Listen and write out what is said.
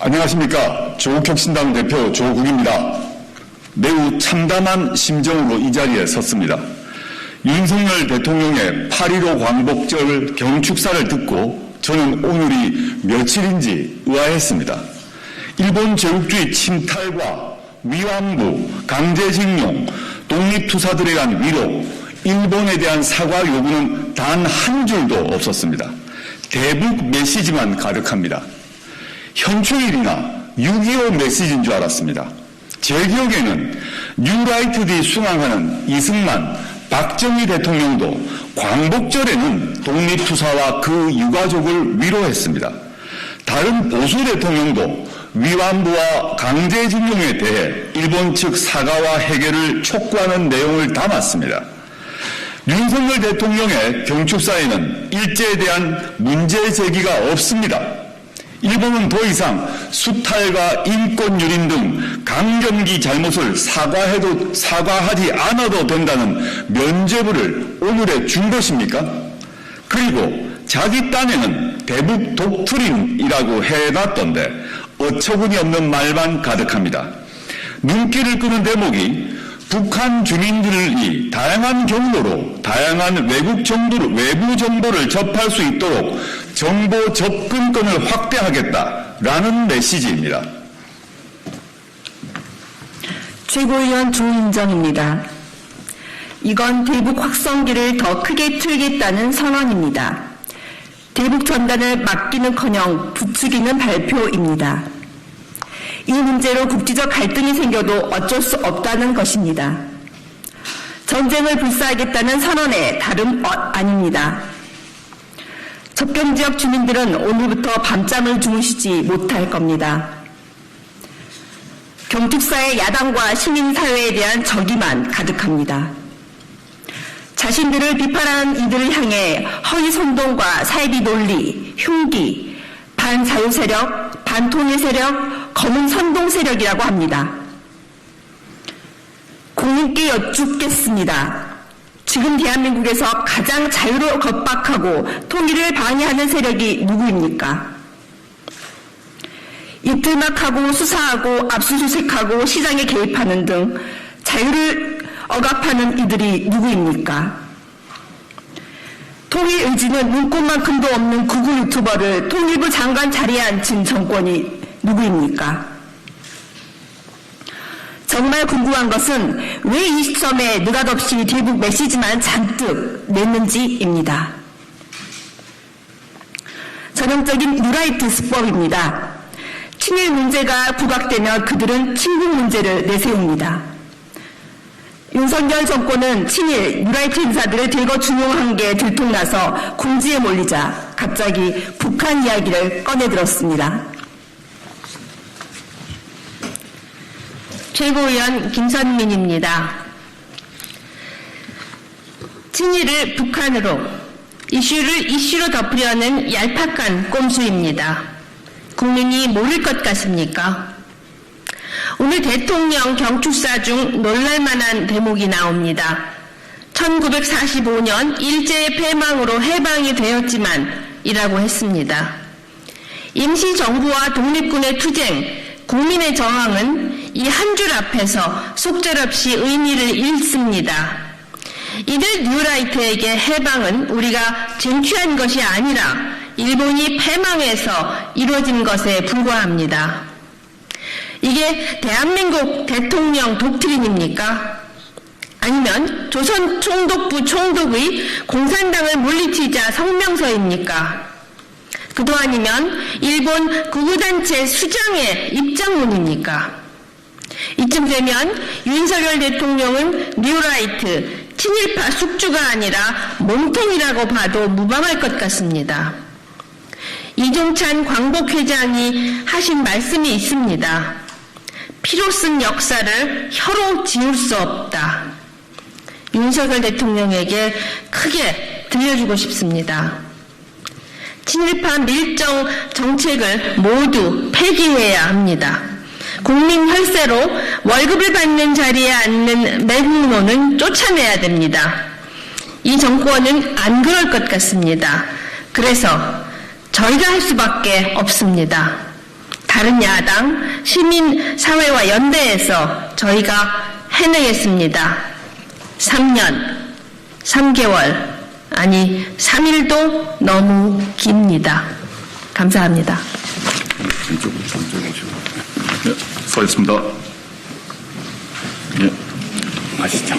안녕하십니까. 조국혁신당 대표 조국입니다. 매우 참담한 심정으로 이 자리에 섰습니다. 윤석열 대통령의 8.15 광복절 경축사를 듣고 저는 오늘이 며칠인지 의아했습니다. 일본 제국주의 침탈과 위안부, 강제징용, 독립투사들에 대한 위로, 일본에 대한 사과 요구는 단 한 줄도 없었습니다. 대북 메시지만 가득합니다. 현충일이나 6.25 메시지인 줄 알았습니다. 제 기억에는 뉴라이트디 숭앙하는 이승만, 박정희 대통령도 광복절에는 독립투사와 그 유가족을 위로했습니다. 다른 보수 대통령도 위안부와 강제징용에 대해 일본 측 사과와 해결을 촉구하는 내용을 담았습니다. 윤석열 대통령의 경축사에는 일제에 대한 문제 제기가 없습니다. 일본은 더 이상 수탈과 인권 유린 등 강경기 잘못을 사과하지 않아도 된다는 면죄부를 오늘에 준 것입니까? 그리고 자기 딴에는 대북 독트린이라고 해놨던데 어처구니 없는 말만 가득합니다. 눈길을 끄는 대목이 북한 주민들이 다양한 경로로 다양한 외부 정보를 접할 수 있도록 정보 접근권을 확대하겠다라는 메시지입니다. 최고위원 조인정입니다. 이건 대북 확성기를 더 크게 틀겠다는 선언입니다. 대북 전단을 막기는커녕 부추기는 발표입니다. 이 문제로 국지적 갈등이 생겨도 어쩔 수 없다는 것입니다. 전쟁을 불사하겠다는 선언에 다름 아닙니다. 접경지역 주민들은 오늘부터 밤잠을 주무시지 못할 겁니다. 경축사의 야당과 시민사회에 대한 적의만 가득합니다. 자신들을 비판하는 이들을 향해 허위 선동과 사이비 논리, 흉기, 반자유 세력, 반통일 세력, 검은 선동 세력이라고 합니다. 국민께 여쭙겠습니다. 지금 대한민국에서 가장 자유로 겁박하고 통일을 방해하는 세력이 누구입니까? 입틀막하고 수사하고 압수수색하고 시장에 개입하는 등 자유를 억압하는 이들이 누구입니까? 통일 의지는 눈꼽만큼도 없는 극우 유튜버를 통일부 장관 자리에 앉힌 정권이 누구입니까? 정말 궁금한 것은 왜 이 시점에 느닷없이 대북 메시지만 잔뜩 냈는지입니다. 전형적인 뉴라이트 수법입니다. 친일 문제가 부각되면 그들은 친북 문제를 내세웁니다. 윤석열 정권은 친일 뉴라이트 인사들을 대거 중용한 게 들통나서 궁지에 몰리자 갑자기 북한 이야기를 꺼내들었습니다. 최고위원 김선민입니다. 친일을 북한으로, 이슈를 이슈로 덮으려는 얄팍한 꼼수입니다. 국민이 모를 것 같습니까? 오늘 대통령 경축사 중 놀랄만한 대목이 나옵니다. 1945년 일제의 패망으로 해방이 되었지만 이라고 했습니다. 임시정부와 독립군의 투쟁, 국민의 저항은 이 한 줄 앞에서 속절없이 의미를 잃습니다. 이들 뉴라이트에게 해방은 우리가 쟁취한 것이 아니라 일본이 패망해서 이루어진 것에 불과합니다. 이게 대한민국 대통령 독트린입니까? 아니면 조선 총독부 총독의 공산당을 물리치자 성명서입니까? 그도 아니면 일본 구구단체 수장의 입장문입니까? 이쯤 되면 윤석열 대통령은 뉴라이트, 친일파 숙주가 아니라 몸통이라고 봐도 무방할 것 같습니다. 이종찬 광복회장이 하신 말씀이 있습니다. 피로 쓴 역사를 혀로 지울 수 없다. 윤석열 대통령에게 크게 들려주고 싶습니다. 친일파 밀정 정책을 모두 폐기해야 합니다. 국민 혈세로 월급을 받는 자리에 앉는 매국노는 쫓아내야 됩니다. 이 정권은 안 그럴 것 같습니다. 그래서 저희가 할 수밖에 없습니다. 다른 야당, 시민사회와 연대해서 저희가 해내겠습니다. 3년, 3개월, 아니 3일도 너무 깁니다. 감사합니다. 네, 수고하셨습니다. 예, 맛있죠.